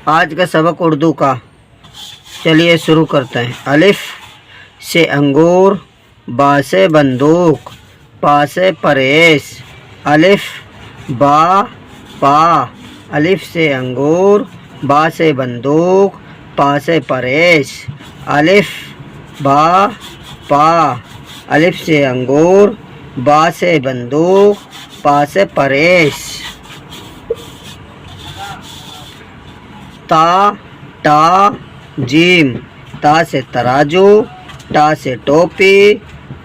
آج کا سبق اردو کا، چلیے شروع کرتے ہیں۔ الف سے انگور، با سے بندوق، پا سے پریس، الف با پا۔ الف سے انگور، با سے بندوق، پا سے پریس، الف با پا۔ الف سے انگور، با سے بندوق، پا سے پریس۔ تا ٹا جیم، تا سے ترازو، ٹا سے ٹوپی،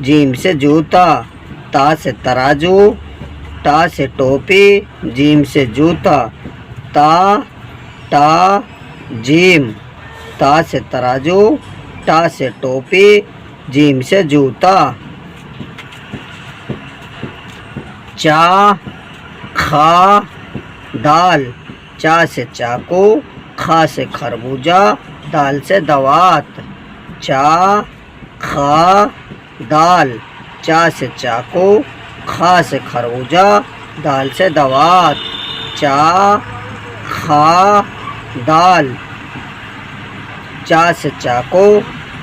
جیم سے جوتا۔ تا سے ترازو، ٹا سے ٹوپی، جیم سے جوتا۔ تا ٹا جیم، تا سے ترازو، ٹا سے ٹوپی، جیم سے جوتا۔ چا کھا دال، چا سے چاقو، کھا سے خربوزہ، دال سے دوات۔ چا کھا دال، چا سے چاقو، کھا سے خربوزہ، دال سے دوات۔ چا کھا دال، چا سے چاقو،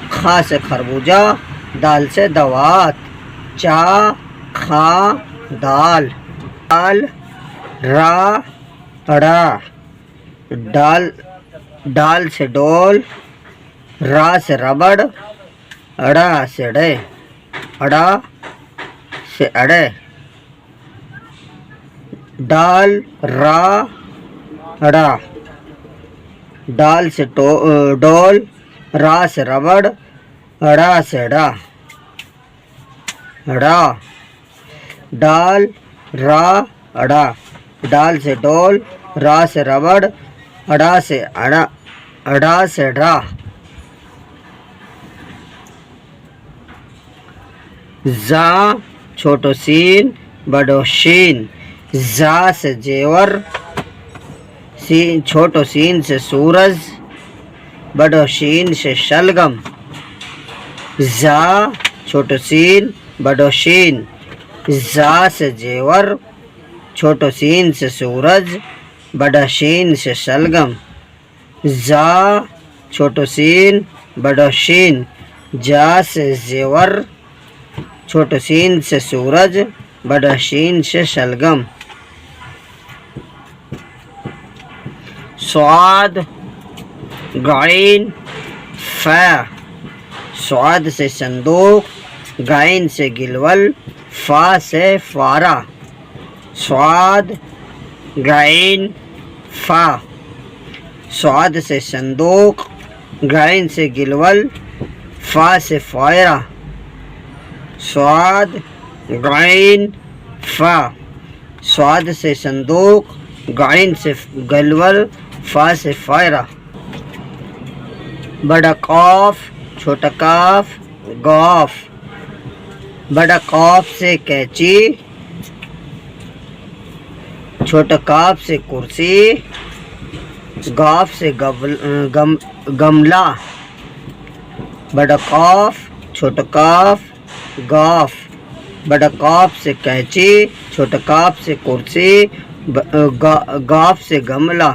کھا سے خربوزہ، دال سے دوات۔ چا کھا دال۔ ڈال را ڑا، ڈال سے ڈول، را سے ربڑ، اڑا سے اڑے، اڑا سے اڑے۔ ڈال را ڑا، ڈال سے ڈول، را سے ربڑ، اڑا سے اڑا، اڑا۔ ڈال را اڑا، ڈال سے ڈول، را سے ربڑ، اڑا سے اڑا، اڑا سے اڑا۔ زا چھوٹو سین بڑو شین، زا سے زیور، چھوٹو سین سے سورج، بڑو شین سے شلگم۔ زا چھوٹو سین بڑو شین، زا سے زیور، چھوٹو سین سے سورج، بڑا شین سے شلگم۔ زا چھوٹو سین بڑو شین، جا سے زیور، چھوٹو سین سے سورج، بڑا شین سے شلگم۔ صاد غین فا، صاد سے صندوق، غین سے گلول، فا سے فارہ۔ صاد غین فا، صاد سے صندوق، غین سے گلول، فا سے فائرہ۔ صاد غین فا، صاد سے صندوق، غین سے گلول، فا سے فائرہ۔ بڑا قاف، چھوٹا کاف، غاف، بڑا قاف سے قینچی، چھوٹا کاف سے کرسی، غاف سے گملہ۔ بڑا قاف، چھوٹا کاف، غاف، بڑا قاف سے قینچی، چھوٹا کاف سے کرسی، غاف سے گملہ۔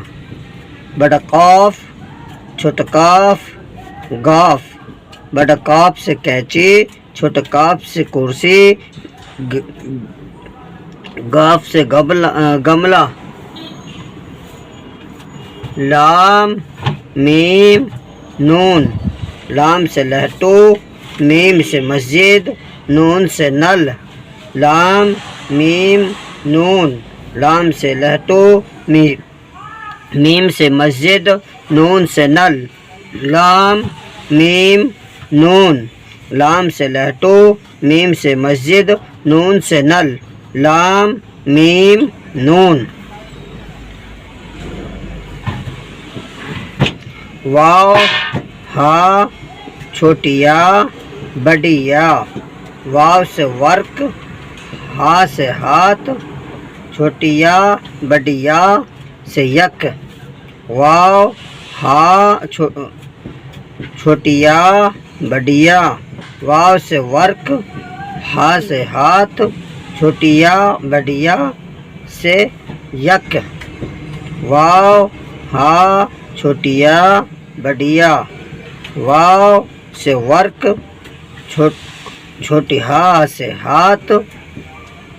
بڑا قاف، چھوٹا کاف، غاف، بڑا قاف سے قینچی، چھوٹا کاف سے کرسی، غاف سے گملہ۔ لام میم نون، لام سے لہٹو، میم سے مسجد، نون سے نل۔ لام میم نون، لام سے لہٹو، میم سے مسجد، نون سے نل۔ لام میم نون، لام سے لہٹو، میم سے مسجد، نون سے نل۔ لام میم نون۔ واو ہا چھوٹی یا بڑی یا، واو سے ورق، ہا سے ہاتھ، چھوٹی یا بڑی یا سے یک۔ واو ہا چھوٹی یا بڑی یا، واو سے ورق، ہا سے ہاتھ، چھوٹی یا بڑی یا سے یک۔ واو ہا چھوٹی یا بڑی یا، واو سے ورک، چھوٹی ہا سے ہاتھ،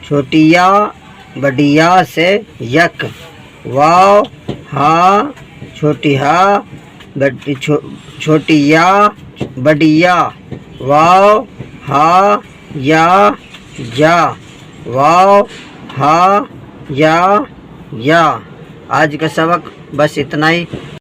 چھوٹی یا بڑی یا سے یک، واو ہا چھوٹی ہا چھوٹی یا بڑی یا، واو ہا یا، واو ہا یا۔ آج کا سبق بس اتنا ہی۔